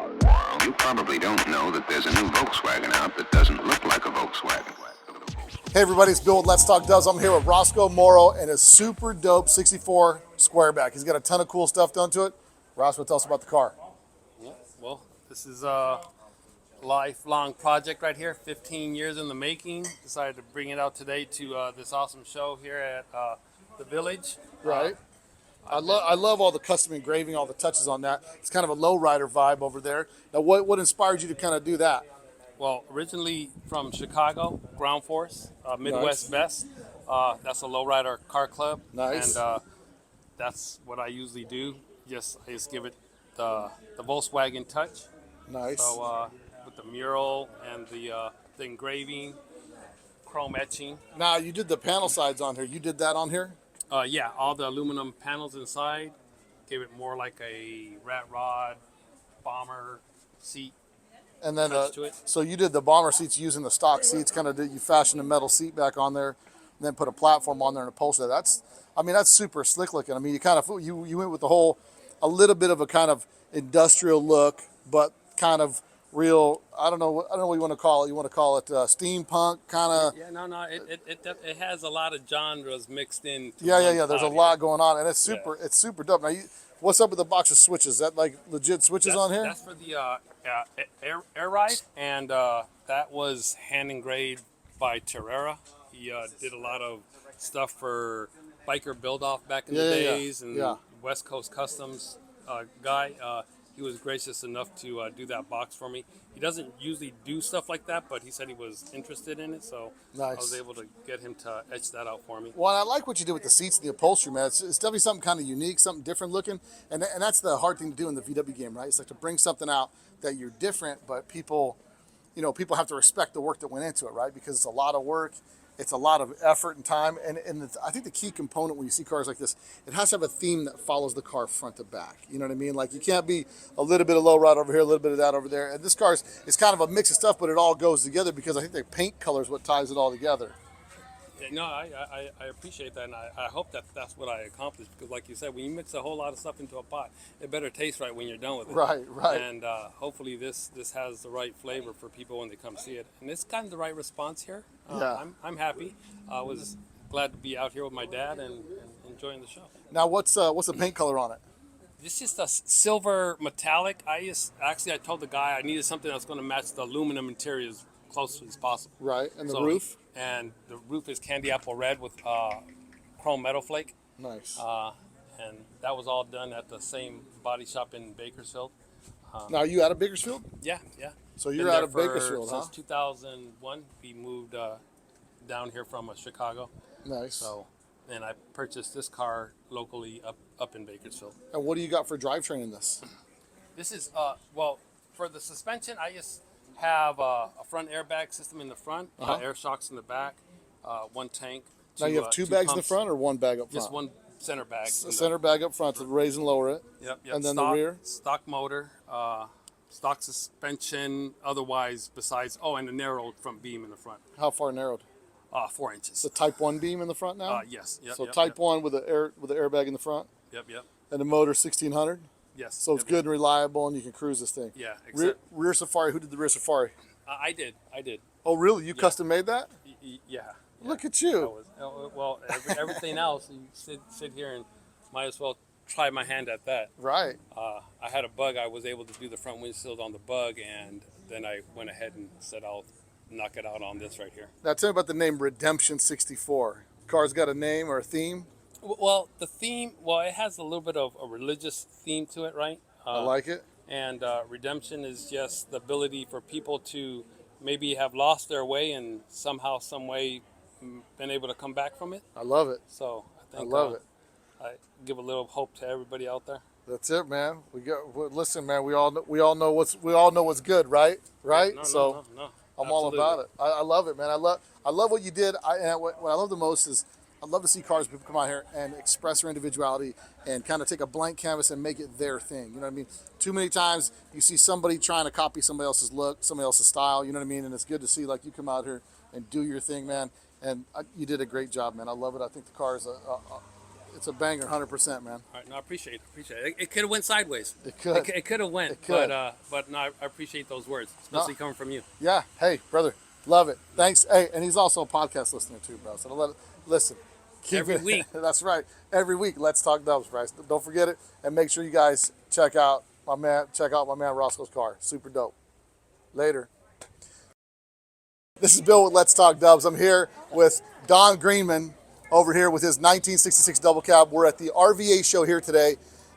You probably don't know that there's a new Volkswagen out that doesn't look like a Volkswagen. Hey everybody, it's Bill with Let's Talk Doves. I'm here with Rosco Morro and his super dope 64 Squareback. He's got a ton of cool stuff done to it. Rosco, tell us about the car. Well, this is a lifelong project right here, 15 years in the making. Decided to bring it out today to this awesome show here at the Village. Right. I love all the custom engraving, all the touches on that. It's kind of a lowrider vibe over there. Now, what inspired you to kind of do that? Well, originally from Chicago, Ground Force, Midwest Nice. Best. That's a lowrider car club. Nice. And that's what I usually do. I just give it the Volkswagen touch. Nice. So with the mural and the engraving, chrome etching. Now, you did the panel sides on here. You did that on here? Yeah, all the aluminum panels inside gave it more like a rat rod bomber seat. And then, To it. so you did the bomber seats using the stock seats, kind of you fashioned a metal seat back on there, and then put a platform on there and upholstered. That's super slick looking. I mean, you went with a little bit of a kind of industrial look, but kind of real. I don't know what you want to call it. You want to call it steampunk kind of. Yeah, no, it has a lot of genres mixed in. Yeah. There's a lot going on, and it's super dope. Now, what's up with the box of switches? Is that like legit switches on here? That's for the air ride, and that was hand engraved by Terrera. He did a lot of stuff for biker build off back in the days, and West Coast Customs guy. He was gracious enough to do that box for me. He doesn't usually do stuff like that, but he said he was interested in it, so Nice. I was able to get him to etch that out for me. Well, I like what you did with the seats and the upholstery, man. It's definitely something kind of unique, something different looking, and that's the hard thing to do in the VW game, right? It's like to bring something out that you're different, but people have to respect the work that went into it, right? Because it's a lot of work. It's a lot of effort and time, and I think the key component when you see cars like this, it has to have a theme that follows the car front to back. You know what I mean? Like you can't be a little bit of low ride over here, a little bit of that over there. And this car is kind of a mix of stuff, but it all goes together because I think the paint color is what ties it all together. Yeah, no, I appreciate that, and I hope that's what I accomplished, because like you said, when you mix a whole lot of stuff into a pot, it better taste right when you're done with it. Right. And hopefully this has the right flavor for people when they come see it. And it's kind of the right response here. I'm happy. I was glad to be out here with my dad and enjoying the show. Now, what's the paint color on it? It's just a silver metallic. I told the guy I needed something that's going to match the aluminum interior as close as possible. Right, and the roof? And the roof is candy apple red with chrome metal flake. Nice. And that was all done at the same body shop in Bakersfield. Now, are you out of Bakersfield? Yeah. So you're Been out there of Bakersfield, since 2001. We moved down here from Chicago. Nice. So, and I purchased this car locally up in Bakersfield. And what do you got for drivetrain in this? This is for the suspension, I just have a front airbag system in the front, air shocks in the back, one tank. Now you have two bags in the front or one bag up front? Just one center bag. Center bag up front to raise and lower it. Yep. And then the rear? Stock motor, stock suspension, otherwise besides, and a narrowed front beam in the front. How far narrowed? 4 inches. It's a Type 1 beam in the front now? Yes. So Type 1 with the airbag in the front? Yep. And the motor 1600? Yes. So it's good and reliable and you can cruise this thing. Yeah. Rear Safari, who did the rear Safari? I did. Oh, really? You custom made that? Yeah. Look at you. Everything else, you sit here and might as well try my hand at that. Right. I had a Bug. I was able to do the front windshield on the Bug, and then I went ahead and said I'll knock it out on this right here. Now tell me about the name Redemption 64. Car's got a name or a theme? Well, the theme, it has a little bit of a religious theme to it, right? I like it. And redemption is just the ability for people to maybe have lost their way and somehow, some way, been able to come back from it. I love it. So I think I love it. I give a little hope to everybody out there. That's it, man. Listen, man. We all know what's good, right? Right. No. I'm all about it. I love it, man. I love what you did. What I love the most is I love to see cars people come out here and express their individuality and kind of take a blank canvas and make it their thing. You know what I mean? Too many times you see somebody trying to copy somebody else's look, somebody else's style. You know what I mean? And it's good to see like you come out here and do your thing, man. And you did a great job, man. I love it. I think the car is It's a banger, 100%, man. All right, no, I appreciate it. It could have went sideways. It could. It could have went, It could. but no, I appreciate those words, No. especially coming from you. Yeah. Hey, brother, love it. Thanks. Hey, and he's also a podcast listener too, bro. So listen. Keep Every it- week. That's right. Every week. Let's talk Dubs, Bryce. Don't forget it, and make sure you guys check out my man Roscoe's car. Super dope. Later. This is Bill with Let's Talk Dubs. I'm here with Don Greenman over here with his 1966 Double Cab. We're at the RVA show here today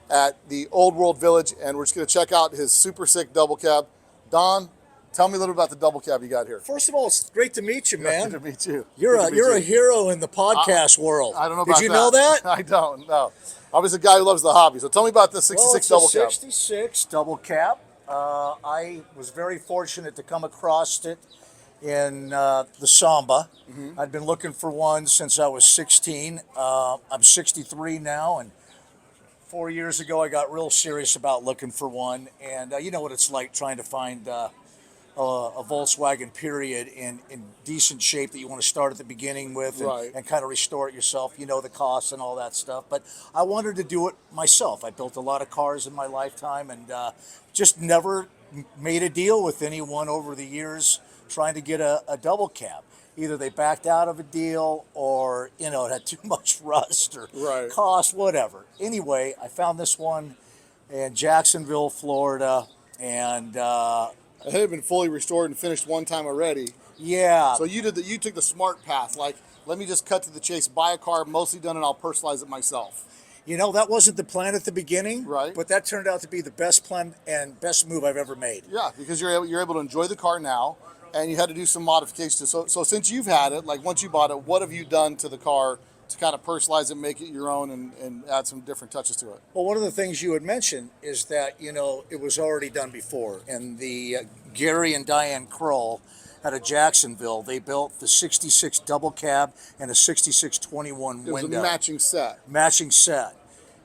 at the Old World Village, and we're just going to check out his super sick Double Cab. Don, tell me a little about the Double Cab you got here. First of all, it's great to meet you, man. Good to meet you. You're Good to a meet you're you. a hero in the podcast world. I don't know about that. Did you know that? I don't know. I was a guy who loves the hobby. So tell me about the 66 Well, Double it's a Cab. 66 Double Cab. I was very fortunate to come across it in the Samba. Mm-hmm. I'd been looking for one since I was 16. I'm 63 now, and 4 years ago I got real serious about looking for one. And you know what it's like trying to find a Volkswagen period in decent shape that you want to start at the beginning with and, Right. and kind of restore it yourself, you know, the costs and all that stuff. But I wanted to do it myself. I built a lot of cars in my lifetime and just never made a deal with anyone over the years trying to get a double cab. Either they backed out of a deal or, you know, it had too much rust or Right. cost, whatever. Anyway, I found this one in Jacksonville, Florida, and It had been fully restored and finished one time already. yeah. So you took the smart path. Like, let me just cut to the chase, buy a car, mostly done, and I'll personalize it myself. You know, that wasn't the plan at the beginning, Right. but that turned out to be the best plan and best move I've ever made. Yeah, because you're able to enjoy the car now, and you had to do some modifications. So since you've had it, like once you bought it, what have you done to the car to kind of personalize it, make it your own, and add some different touches to it? Well, one of the things you had mentioned is that, you know, it was already done before. And the Gary and Diane Kroll out of Jacksonville, they built the 66 double cab and a 66 21 It was window. a matching set. Matching set.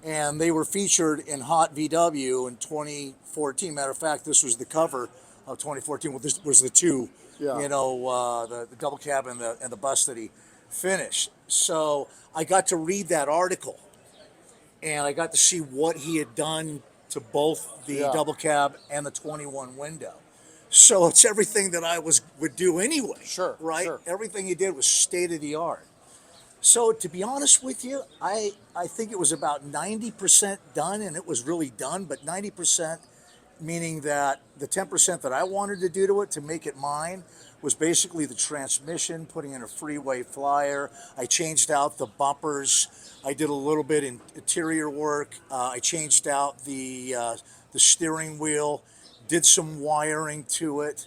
And they were featured in Hot VW in 2014. Matter of fact, this was the cover of 2014. Well, this was the two, Yeah. you know, the double cab and the bus that he finished. So I got to read that article, and I got to see what he had done to both the Yeah. double cab and the 21 window. So it's everything that I would do anyway. Sure, Right? sure. Everything he did was state of the art. So to be honest with you, I think it was about 90% done, and it was really done, but 90% meaning that the 10% that I wanted to do to it to make it mine was basically the transmission, putting in a freeway flyer. I changed out the bumpers. I did a little bit in interior work. I changed out the steering wheel, did some wiring to it.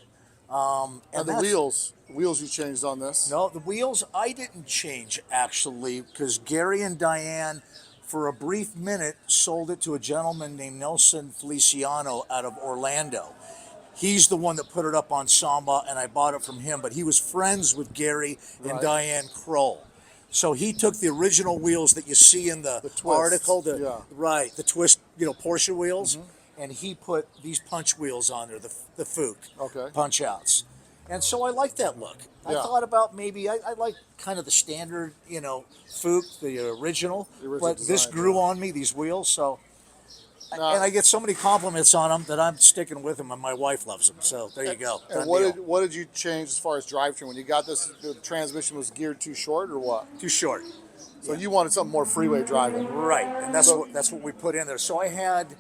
And the that's- wheels you changed on this. No, the wheels I didn't change actually, because Gary and Diane, for a brief minute, sold it to a gentleman named Nelson Feliciano out of Orlando. He's the one that put it up on Samba, and I bought it from him. But he was friends with Gary and Right. Diane Kroll. So he took the original wheels that you see in the twists, article, yeah. right, the twist, you know, Porsche wheels, and he put these punch wheels on there, the Fuke Okay. punch outs. And so I like that look. I Yeah. thought about maybe I like kind of the standard, you know, Fuke, the original, but this design, grew yeah. on me, these wheels. So, Now- and I get so many compliments on them that I'm sticking with them, and my wife loves them. So there you go. And Done what deal. did you change as far as drivetrain? When you got this, the transmission was geared too short, or what? Too short. So you wanted something more freeway driving. Right, and that's So- what we put in there. So I had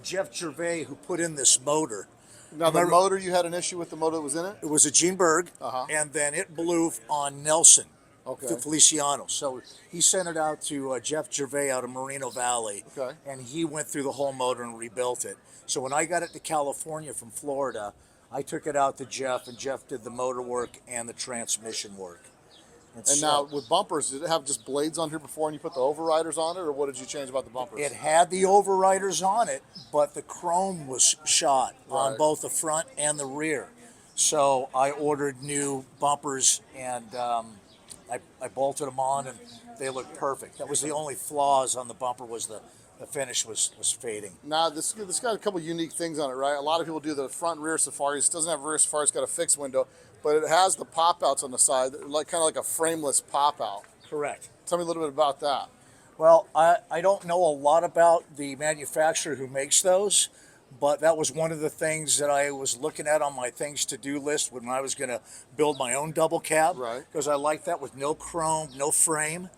Jeff Gervais who put in this motor. Now the Remember- motor, you had an issue with the motor that was in it? It was a Gene Berg, Uh-huh. and then it blew on Nelson. Okay. Feliciano. So he sent it out to Jeff Gervais out of Moreno Valley, Okay. and he went through the whole motor and rebuilt it. So when I got it to California from Florida, I took it out to Jeff, and Jeff did the motor work and the transmission work. And so now with bumpers, did it have just blades on here before and you put the overriders on it, or what did you change about the bumpers? it had the overriders on it, but the chrome was shot on Right. both the front and the rear. So I ordered new bumpers, and I bolted them on, and they looked perfect. That was the only flaws on the bumper, was the finish was fading. Now this got a couple unique things on it, right? A lot of people do the front and rear Safaris. It doesn't have rear Safari, it's got a fixed window, but it has the pop outs on the side, like kind of like a frameless pop out. Correct. Tell me a little bit about that. Well, I don't know a lot about the manufacturer who makes those, but that was one of the things that I was looking at on my things to do list when I was going to build my own double cab. Right. Because I like that with no chrome, no frame.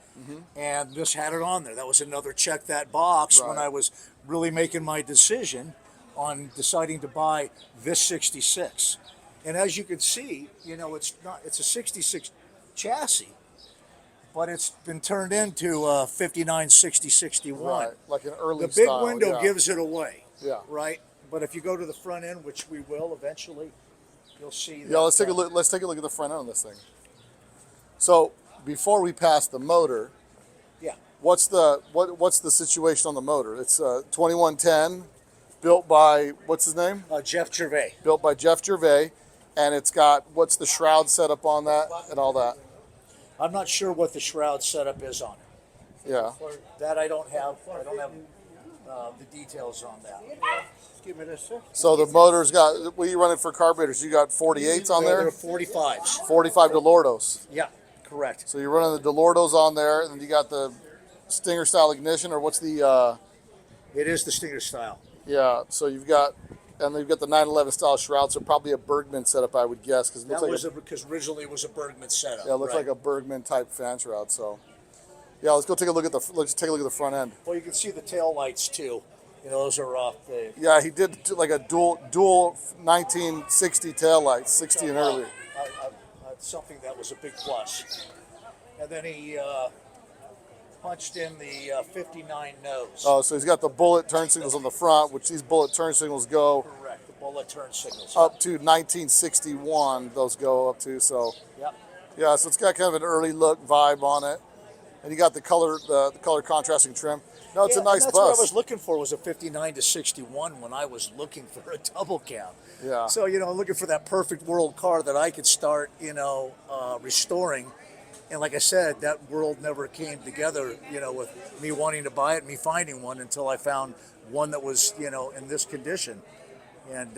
And this had it on there. That was another check that box when Right. I was really making my decision on deciding to buy this 66. And as you can see, it's a 66 chassis, but it's been turned into a 59, 60, 61. Right, like an early The big style, window yeah. gives it away. Yeah. Right? But if you go to the front end, which we will eventually, you'll see that. Yeah, let's take a look. Let's take a look at the front end of this thing. So before we pass the motor, Yeah. what's the situation on the motor? It's 2110, built by what's his name? Jeff Gervais. Built by Jeff Gervais, and it's got what's the shroud setup on that and all that. I'm not sure what the shroud setup is on it. Yeah. That I don't have. I don't have the details on that. Give me this, sir. So the motor's got, what are you running for carburetors? You got 48s on There there? are 45s. 45 Delordos. Yeah, correct. So you're running the Delordos on there, and then you got the Stinger style ignition, or what's the, It is the Stinger style. yeah, so you've got, and then you've got the 911 style shroud, so probably a Bergman setup, I would guess, because it looks That like was because originally it was a Bergman setup. yeah, it looks right. like a Bergman type fan shroud. So, yeah, let's take a look at the front end. Well, you can see the tail lights too. Those are off the. Yeah, he did like a dual 1960 tail lights, 60 and earlier. Something that was a big plus. And then he punched in the 59 nose. Oh, so he's got the bullet turn signals on the front, which these bullet turn signals go Correct. The bullet turn signals. up to 1961. Those go up to, so Yep. yeah, so it's got kind of an early look vibe on it, and you got the color contrasting trim. No, it's a nice that's bus. what I was looking for was a 59 to 61 when I was looking for a double cab. Yeah. So, looking for that perfect world car that I could start, restoring. And like I said, that world never came together, with me wanting to buy it, me finding one until I found one that was, in this condition. And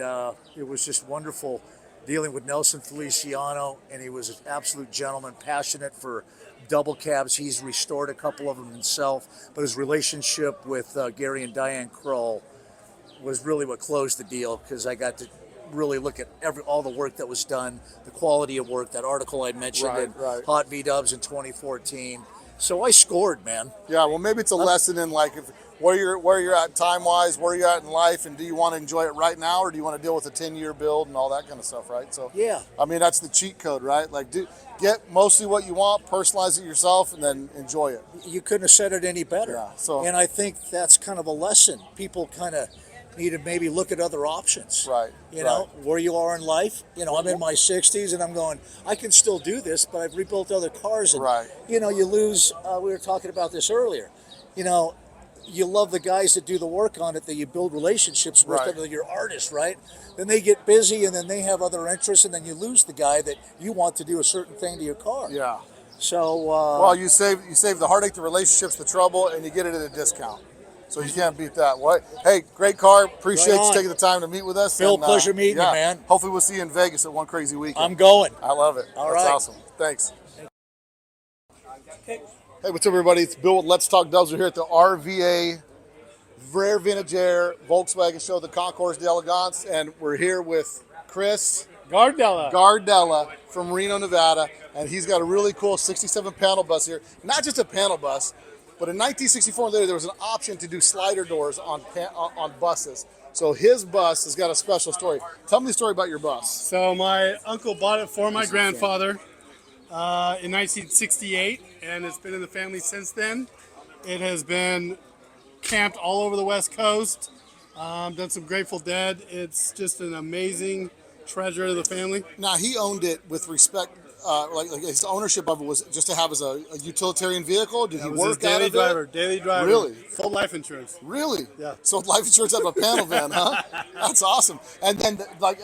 it was just wonderful dealing with Nelson Feliciano, and he was an absolute gentleman, passionate for double cabs. He's restored a couple of them himself, but his relationship with Gary and Diane Kroll was really what closed the deal, because I got to really look at all the work that was done, the quality of work, that article I mentioned in Right. Hot V-Dubs in 2014. So I scored, man. Yeah, well, maybe it's a lesson in like where you're at time wise, where you're at in life, and do you want to enjoy it right now, or do you want to deal with a 10-year build and all that kind of stuff, right? So Yeah. I mean that's the cheat code, right? Like get mostly what you want, personalize it yourself, and then enjoy it. You couldn't have said it any better. Yeah, so- and I think that's kind of a lesson. People kind of need to maybe look at other options. Right, Where you are in life. I'm in my 60s and I'm going, I can still do this, but I've rebuilt other cars. And, Right. you lose, we were talking about this earlier, you love the guys that do the work on it, that you build relationships with, Right. that you're artists, right? Then they get busy and then they have other interests, and then you lose the guy that you want to do a certain thing to your car. Yeah. So, Well, you save the heartache, the relationships, the trouble, and you get it at a discount. So you can't beat that. What? Hey, great car. Appreciate Right you on. taking the time to meet with us. Phil, And, pleasure meeting you, yeah, man. Hopefully we'll see you in Vegas at one crazy weekend. I'm going. I love it. All That's right. awesome. Thanks. Hey, what's up, everybody? It's Bill with Let's Talk Dubs. We're here at the RVA Rare Vintage Air Volkswagen Show, the Concours d'Elegance, and we're here with Chris Gardella from Reno, Nevada, and he's got a really cool 67 panel bus here. Not just a panel bus, but in 1964 there was an option to do slider doors on buses. So his bus has got a special story. Tell me the story about your bus. So my uncle bought it for my grandfather in 1968, and it's been in the family since then. It has been camped all over the West Coast, done some Grateful Dead. It's just an amazing treasure of the family. Now he owned it with respect, like his ownership of it was just to have as a utilitarian vehicle. Did he It was his work out of it? daily driver. Really? Full life insurance. Really? Yeah. So life insurance out of a panel van, huh? That's awesome. And then, like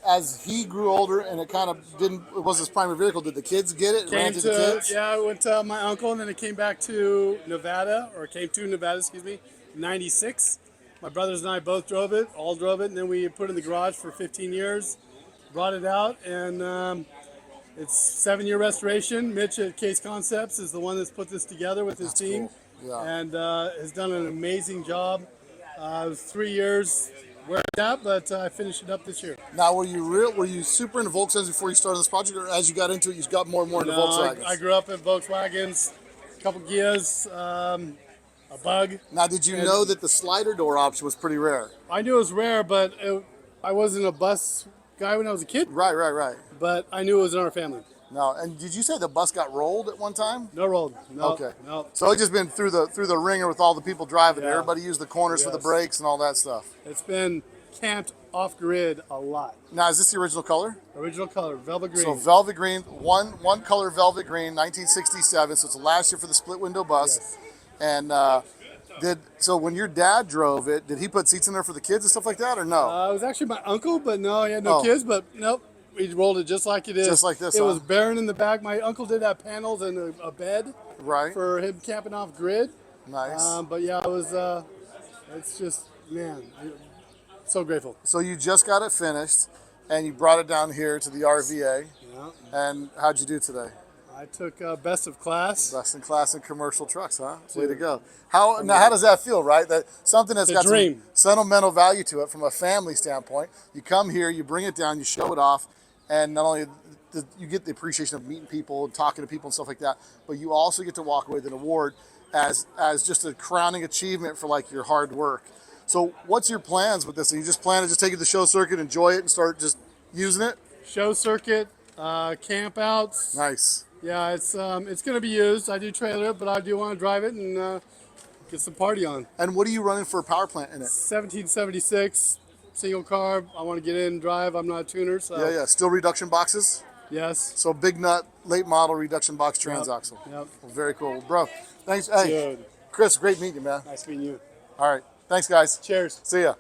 as he grew older, and it kind of it was his primary vehicle. Did the kids get it? Ran to the kids? I went to my uncle, and then it came back to Nevada, excuse me, 96. My brothers and I both drove it, and then we put it in the garage for 15 years, brought it out, and it's 7-year restoration. Mitch at Case Concepts is the one that's put this together with his team. Cool. and has done an amazing job. It was 3 years wearing out, but I finished it up this year. Now, were you super into Volkswagens before you started this project, or as you got into it, you got more and more into No, Volkswagens? I grew up in Volkswagens, a couple Ghias, a Bug. Now, did you know that the slider door option was pretty rare? I knew it was rare, but I wasn't a bus guy when I was a kid. Right. But I knew it was in our family. No, and did you say the bus got rolled at one time? No rolled. No. Okay. No. So it's just been through the ringer with all the people driving. Yeah. Everybody used the corners for the Yes. brakes and all that stuff. It's been camped off grid a lot. Now, is this the original color? Original color, velvet green. So velvet green, one color velvet green, 1967. So it's the last year for the split window bus. Yes. And so when your dad drove it, did he put seats in there for the kids and stuff like that, or no? It was actually my uncle, but no, he had no Oh. kids. But nope, we rolled it just like it is. Just like this, It huh? was barren in the back. My uncle did have panels and a bed Right. for him camping off grid. Nice. But yeah, it was. It's just, man, so grateful. So you just got it finished, and you brought it down here to the RVA. Yeah. And how'd you do today? I took best of class. Best in class in commercial trucks, huh? Way to go. How does that feel, right? That something that's It's a got dream. some sentimental value to it from a family standpoint. You come here, you bring it down, you show it off, and not only you get the appreciation of meeting people and talking to people and stuff like that, but you also get to walk away with an award as just a crowning achievement for like your hard work. So what's your plans with this? Are you just plan to just take it to the show circuit, enjoy it, and start just using it? Show circuit, camp outs. Nice. Yeah, it's going to be used. I do trailer it, but I do want to drive it and get some party on. And what are you running for a power plant in it? 1776, single carb. I want to get in and drive. I'm not a tuner, so Yeah. Still reduction boxes? yes. So big nut, late model reduction box transaxle. Yep. Well, very cool. Well, bro, thanks. Hey, Good. Chris, great meeting you, man. Nice meeting you. All right. Thanks, guys. Cheers. See ya.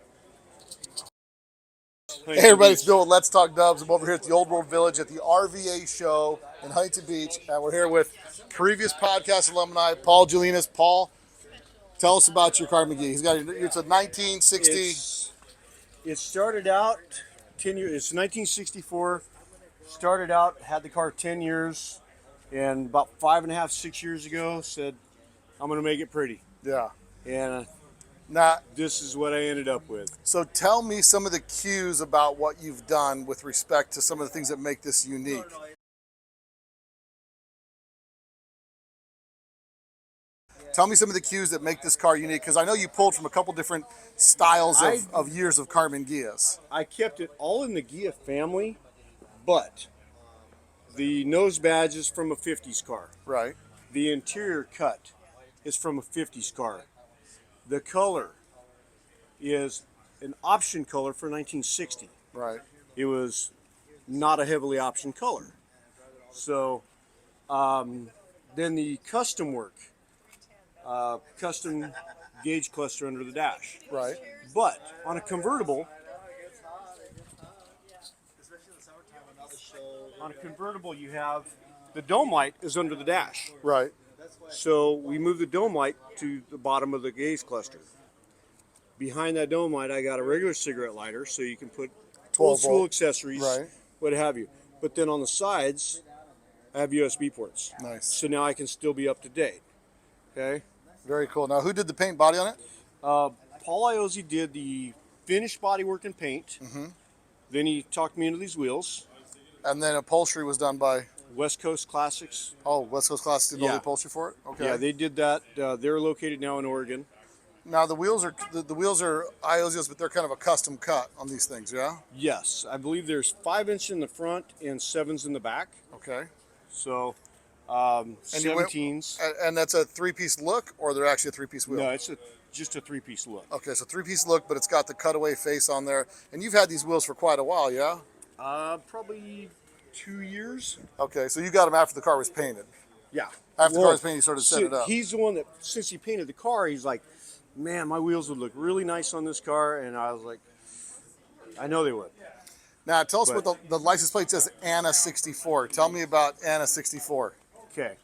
Hey, everybody, it's Bill with Let's Talk Dubs. I'm over here at the Old World Village at the RVA show in Huntington Beach, and we're here with previous podcast alumni, Paul Gelinus. Paul, tell us about your Karmann Ghia. He's got it's a 1960. It started out 10 years. It's 1964. Started out, had the car 10 years, and about 5.5, 6 years ago, said, I'm going to make it pretty. Yeah. And Now, this is what I ended up with. so tell me some of the cues about what you've done with respect to some of the things that make this unique. Tell me some of the cues that make this car unique, because I know you pulled from a couple different styles of years of Karmann Ghias. I kept it all in the Ghia family, but the nose badge is from a 50s car. Right. The interior cut is from a 50s car. The color is an option color for 1960. Right. It was not a heavily optioned color. So then the custom work, custom gauge cluster under the dash. Right. But on a convertible, you have the dome light is under the dash. Right. So we moved the dome light to the bottom of the gauge cluster. Behind that dome light, I got a regular cigarette lighter, so you can put 12 old school volt. accessories, Right. what have you. But then on the sides, I have USB ports. Nice. So now I can still be up to date. Okay. Very cool. Now, who did the paint body on it? Paul Iozzi did the finished bodywork and paint. Mm-hmm. Then he talked me into these wheels. And then upholstery was done by, West Coast Classics. West Coast Classics did all the Yeah. upholstery for it? Okay. Yeah, they did that. They're located now in Oregon. Now, the wheels are Iozzi's, but they're kind of a custom cut on these things, yeah? Yes, I believe there's 5-inch in the front and 7s in the back. Okay. So, And you went- 17s. And that's a three-piece look, or they're actually a three-piece wheel? No, it's just a 3-piece look. Okay, so three-piece look, but it's got the cutaway face on there. And you've had these wheels for quite a while, yeah? Probably 2 years. Okay, so you got them after the car was painted. Yeah. After the car was painted, you started setting it up. He's the one that, since he painted the car, he's like, man, my wheels would look really nice on this car. And I was like, I know they would. Now, tell us But- what the license plate says, Anna 64. Tell me about Anna 64. Okay.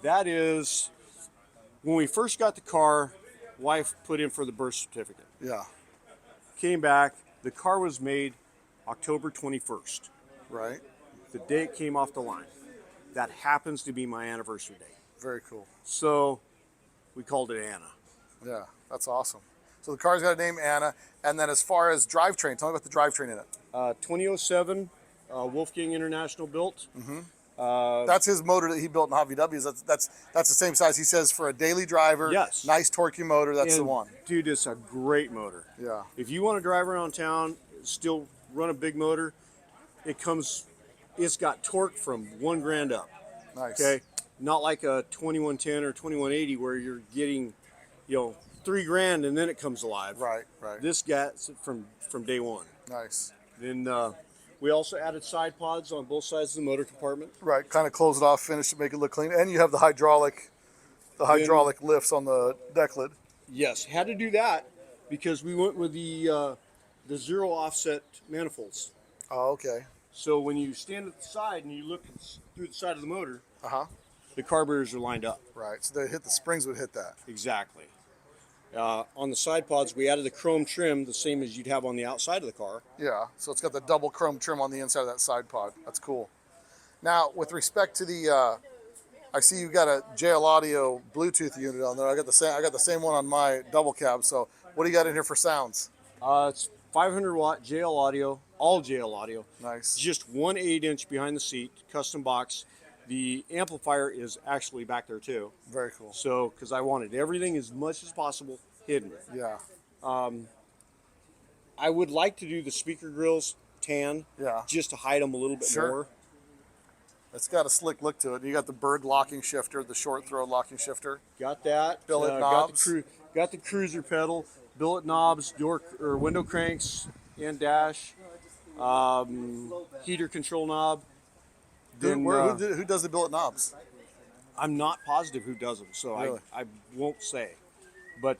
That is, when we first got the car, wife put in for the birth certificate. Yeah, Came back, the car was made October 21st. right. The day it came off the line. That happens to be my anniversary date. Very cool. So we called it Anna. Yeah, that's awesome. So the car's got a name, Anna. And then as far as drivetrain, tell me about the drivetrain in it. 2007, Wolfgang International built. That's his motor that he built in Hot VWs. That's the same size. He says for a daily driver, Yes. nice torquey motor, that's the And, one. dude, it's a great motor. Yeah. If you want to drive around town, still run a big motor, it's got torque from 1 grand up. Nice. Okay, not like a 2110 or 2180 where you're getting, 3 grand and then it comes alive. Right, right. This gets from day one. Nice. Then we also added side pods on both sides of the motor compartment. Right, kind of close it off, finish it, make it look clean. And you have the hydraulic lifts on the deck lid. Yes, had to do that because we went with the 0 offset manifolds. Oh, okay. So when you stand at the side and you look through the side of the motor, Uh-huh. the carburetors are lined up. Right, so the springs would hit that. Exactly. On the side pods, we added the chrome trim, the same as you'd have on the outside of the car. Yeah, so it's got the double chrome trim on the inside of that side pod. That's cool. Now, with respect to the, I see you got a JL Audio Bluetooth unit on there. I got the same one on my double cab. So, what do you got in here for sounds? It's 500 watt JL Audio, all JL Audio. Nice. Just 1 8-inch behind the seat, custom box. The amplifier is actually back there too. Very cool. So, because I wanted everything as much as possible hidden. Yeah. I would like to do the speaker grills tan, Yeah. just to hide them a little bit Sure. more. It's got a slick look to it. You got the Berg locking shifter, the short throw locking shifter. Got that. Billet knobs. Got the cruiser pedal, billet knobs, door or window cranks, and dash, heater control knob. Then, Who does the billet knobs? I'm not positive who does them, so Really? I won't say. But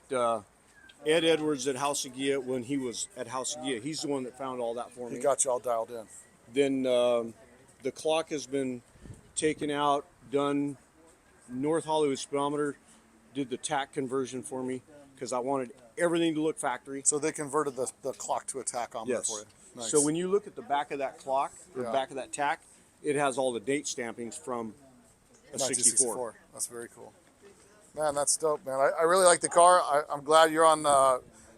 Ed Edwards at House of Ghia, when he was at House of Ghia, he's the one that found all that for me. He got you all dialed in. Then the clock has been taken out, done. North Hollywood speedometer did the tack conversion for me because I wanted everything to look factory. So they converted the clock to a tachometer Yes. for you. Nice. So when you look at the back of that clock, or Yeah. back of that tack, it has all the date stampings from a 64. 1964. That's very cool. Man, that's dope, man. I really like the car. I'm glad you're on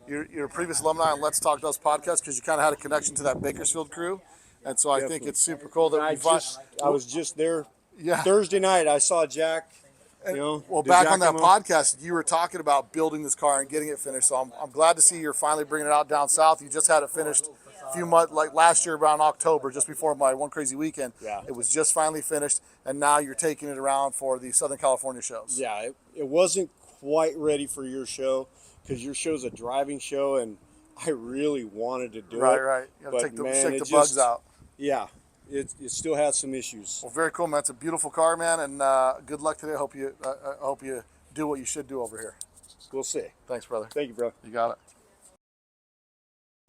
your previous alumni on Let's Talk Does podcast because you kind of had a connection to that Bakersfield crew. And so I think Definitely. it's super cool that I was just there Yeah. Thursday night. I saw Jack. Well, back on that podcast, you were talking about building this car and getting it finished. So I'm glad to see you're finally bringing it out down south. You just had it finished a few months, like last year around October, just before my One Crazy Weekend. Yeah. It was just finally finished, and now you're taking it around for the Southern California shows. Yeah, it wasn't quite ready for your show because your show's a driving show, and I really wanted to do it. Right. You gotta But, take the, man, shake it the bugs just- out. Yeah, it still has some issues. Well, very cool, man. It's a beautiful car, man, and good luck today. I hope you do what you should do over here. We'll see. Thanks, brother. Thank you, bro. You got it.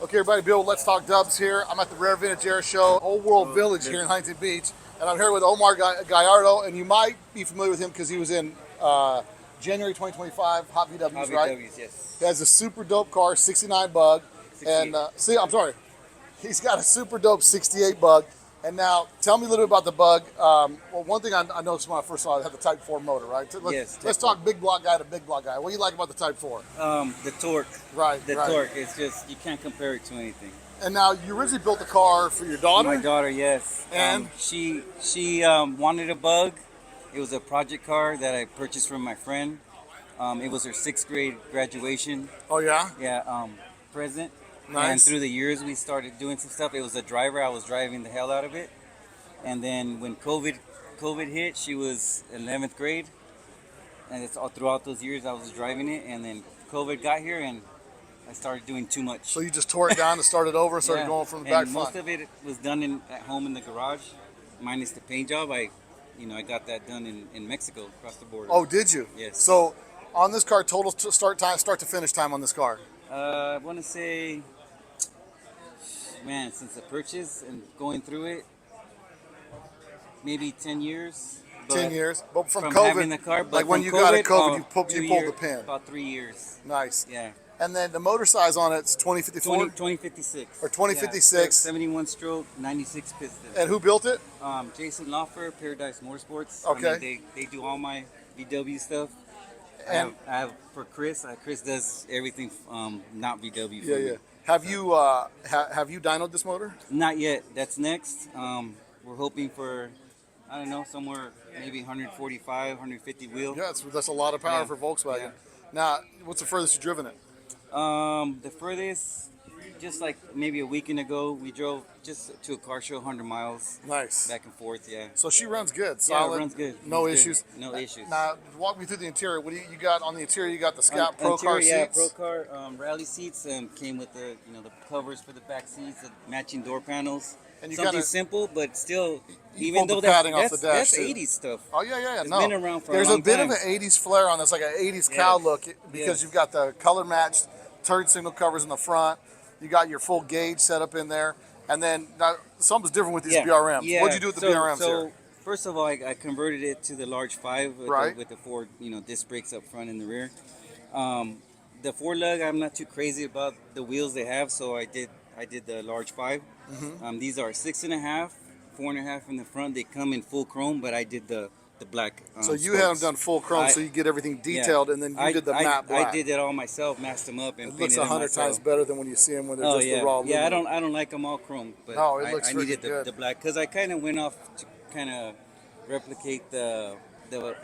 Okay, everybody, Bill, Let's Talk Dubs here. I'm at the Rare Vintage Air Show, Old World Village here in Huntington Beach, and I'm here with Omar Gallardo, and you might be familiar with him because he was in January 2025 Hot VWs, right? VWs, yes. He has a super dope car, 69 Bug, 68. and I'm sorry, he's got a super dope 68 Bug. And now, tell me a little bit about the Bug. Well, one thing I noticed when I first saw it, it had the Type 4 motor, right? Yes, Let's talk big block guy to big block guy. What do you like about the Type 4? The torque. Right, The right. torque. It's just, you can't compare it to anything. And now, you originally built the car for your daughter? My daughter, yes. And? She wanted a Bug. It was a project car that I purchased from my friend. It was her 6th grade graduation. Oh, yeah? Yeah, present. Nice. And through the years, we started doing some stuff. It was a driver. I was driving the hell out of it. And then when COVID hit, she was 11th grade. And it's all throughout those years I was driving it. And then COVID got here and I started doing too much. So you just tore it down and started over and started Yeah. going from the And back most front? of it was done at home in the garage, minus the paint job. I got that done in Mexico, across the border. Oh, did you? Yes. So on this car, total start to finish time on this car? I want to say, man, since the purchase and going through it, maybe 10 years. 10 years? But from from COVID, having the car, but like when from you got it, oh, you pulled 2 the years, pin. About 3 years. Nice. Yeah. And then the motor size on it's 2054? 2056. Or 2056. Yeah, 71 stroke, 96 piston. And who built it? Jason Loffer, Paradise Motorsports. Okay. I mean, they do all my VW stuff. I have for Chris. Chris does everything, not VW. For Yeah, me. yeah. Have you have you dynoed this motor? Not yet. That's next. We're hoping for, I don't know, somewhere maybe 145, 150 wheel. Yeah, that's a lot of power Yeah, for Volkswagen. yeah. Now, what's the furthest you've driven it? The furthest, just like maybe a weekend ago, we drove just to a car show, 100 miles. Nice. Back and forth, yeah. So she runs good, Yeah, solid. it runs good. No Runs good. issues. No issues. Now, walk me through the interior. What do you got on the interior? You got the Scout Pro Interior, Car yeah, seats. Pro Car rally seats. Came with the the covers for the back seats, the matching door panels. And you Something gotta- simple, but still, You even pulled the though that's padding off the dash, that's too. 80s stuff. Oh yeah, yeah, yeah. It's No, been around for a there's long a bit time. of an '80s flair on this, like an '80s Yes. cow look, because Yes. you've got the color matched turn signal covers in the front. You got your full gauge set up in there, and then now, something's different with these BRMs. Yeah. What'd you do with the BRMs so, here? First of all, I converted it to the large 5 Right. with the 4 disc brakes up front and the rear. The 4 lug, I'm not too crazy about the wheels they have, so I did the large 5. Mm-hmm. These are 6.5, 4.5 in the front. They come in full chrome, but I did the black. So you had them spokes. done full chrome, so you get everything detailed, and then you did the matte black. I did that all myself, masked them up, and It looks painted them 100 myself. times better than when you see them when they're Oh just yeah, the raw yeah. aluminum. I don't like them all chrome, but No, it looks I needed freaking good. the black because I kind of went off to kind of replicate the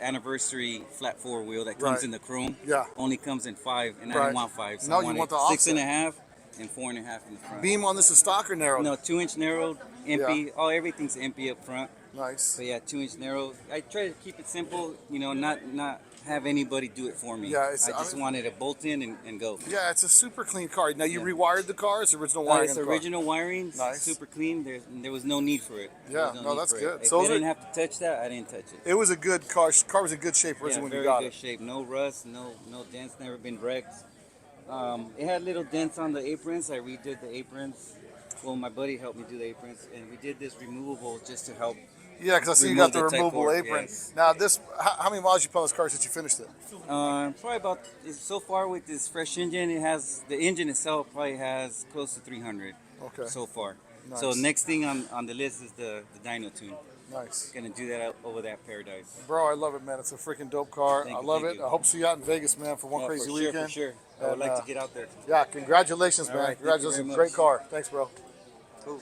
anniversary flat 4 wheel that comes Right. in the chrome. Yeah. Only comes in 5, and I Right. didn't want 5. So No, I you wanted want the offset. 6.5 and 4.5 in the front. Beam on this is stock or narrow? No, 2-inch narrow, MP. Oh, everything's MP up front. Nice. But yeah, 2-inch narrow. I try to keep it simple. Not have anybody do it for me. Yeah, I just wanted to bolt in and go. Yeah, it's a super clean car. Now you Yeah. rewired the car. It's original wiring. It's in the car? original wiring, Nice. super clean. There was no need for it. There Yeah, was no, need that's for good. It. If So I those are- didn't have to touch that, I didn't touch it. It was a good car. Car was in good shape Yeah, originally when very you got good it. shape. No rust, no dents, never been wrecked. It had little dents on the aprons. I redid the aprons. Well, my buddy helped me do the aprons, and we did this removable just to help. Yeah, because I see you Remove got the the Type removable 4, apron. yes. Now this, how many miles you put on this car since you finished it? Probably about so far with this fresh engine, it has the engine itself probably has close to 300. Okay. So far. Nice. So next thing on the list is the dyno tune. Nice. Gonna do that out over that Paradise. Bro, I love it, man. It's a freaking dope car. Thank I you, love thank it. you. I hope to see you out in Vegas, man, for one Yeah, crazy for weekend. Sure, for sure. I would And, like to get out there. Yeah, congratulations, All man. right, thank you very Congratulations. much. Great car. Thanks, bro. Cool.